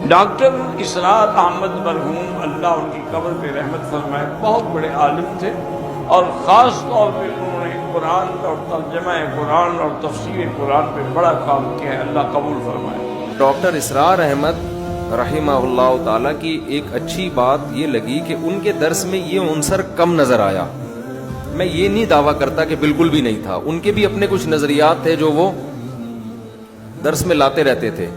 Doctor اسرار احمد مرحوم اللہ ان کی قبر پہ رحمت فرمائے بہت بڑے عالم تھے، اور خاص طور پہ انہوں نے قرآن اور ترجمہ قرآن اور تفسیر قرآن پہ بڑا کام کیا ہے، اللہ قبول فرمائے۔ ڈاکٹر اسرار احمد رحمہ اللہ تعالیٰ کی ایک اچھی بات یہ لگی کہ ان کے درس میں یہ عنصر کم نظر آیا۔ میں یہ نہیں دعویٰ کرتا کہ بالکل بھی نہیں تھا، ان کے بھی اپنے کچھ نظریات تھے جو وہ درس میں لاتے رہتے تھے،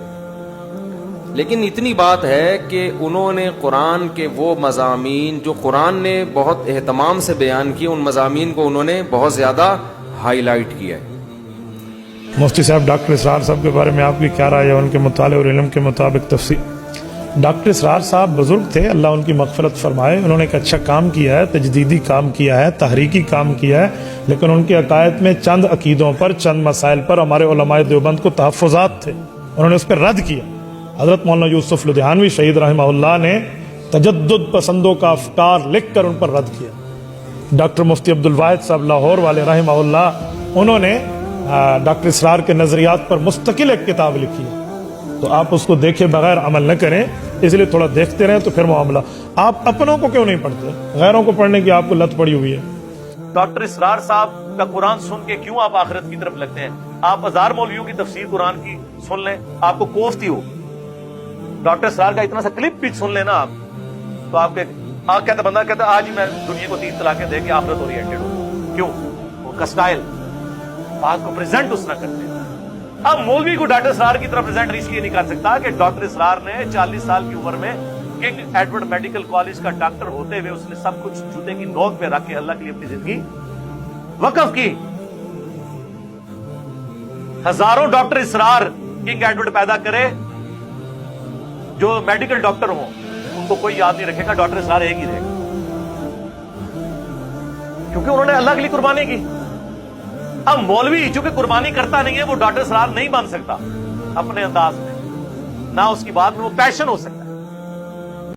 لیکن اتنی بات ہے کہ انہوں نے قرآن کے وہ مضامین جو قرآن نے بہت اہتمام سے بیان کیے، ان مضامین کو انہوں نے بہت زیادہ ہائی لائٹ کیا ہے۔ مفتی صاحب، ڈاکٹر اسرار صاحب کے بارے میں آپ کی کیا رائے ہے؟ ان کے مطالعے اور علم کے مطابق تفسیر۔ ڈاکٹر اسرار صاحب بزرگ تھے، اللہ ان کی مغفرت فرمائے، انہوں نے ایک اچھا کام کیا ہے، تجدیدی کام کیا ہے، تحریکی کام کیا ہے، لیکن ان کے عقائد میں چند عقیدوں پر، چند مسائل پر ہمارے علماء دیوبند کو تحفظات تھے، انہوں نے اس پر رد کیا۔ حضرت مولانا یوسف لدھیانوی شہید رحمہ اللہ نے تجدد پسندوں کا افکار لکھ کر ان پر رد کیا۔ ڈاکٹر مفتی عبد الواحد صاحب لاہور والے رحمہ اللہ، انہوں نے ڈاکٹر اسرار کے نظریات پر مستقل ایک کتاب لکھی ہے، تو آپ اس کو دیکھے بغیر عمل نہ کریں، اس لیے تھوڑا دیکھتے رہیں تو پھر معاملہ۔ آپ اپنوں کو کیوں نہیں پڑھتے؟ غیروں کو پڑھنے کی آپ کو لت پڑی ہوئی ہے۔ ڈاکٹر اسرار صاحب کا قرآن سن کے کیوں آپ آخرت کی طرف لگتے ہیں؟ آپ ہزار مولویوں کی تفسیر قرآن کی سن لیں، آپ کو کوفتی ہو، ڈاکٹر اسرار کا اتنا سا کلپ بھی سن لینا آپ، تو آپ کہتا بندہ کہتا آج ہی میں دنیا کو 3 طلاقیں دے کے آخرت اورینٹڈ ہوں۔ کیوں؟ وہ کا سٹائل بات کو پریزنٹ اس طرح کرتے ہیں۔ اب مولوی کو ڈاکٹر اسرار کی طرف پریزنٹ اس لیے نہیں کر سکتا کہ ڈاکٹر اسرار نے 40 سال کی عمر میں کنگ ایڈورڈ میڈیکل کالج کا ڈاکٹر ہوتے ہوئے اس نے سب کچھ جوتے کی نوک پہ رکھ کے اللہ کے لیے اپنی زندگی وقف کی۔ ہزاروں ڈاکٹر اسرار کنگ ایڈورڈ پیدا کرے جو میڈیکل ڈاکٹر ہوں، ان کو کوئی یاد نہیں رکھے گا، ڈاکٹر اسرار ایک ہی رہے گا، کیونکہ انہوں نے اللہ کے لیے قربانی کی۔ اب مولوی چونکہ قربانی کرتا نہیں ہے، وہ ڈاکٹر اسرار نہیں بن سکتا اپنے انداز میں، نہ اس کی بات میں وہ پیشن ہو سکتا۔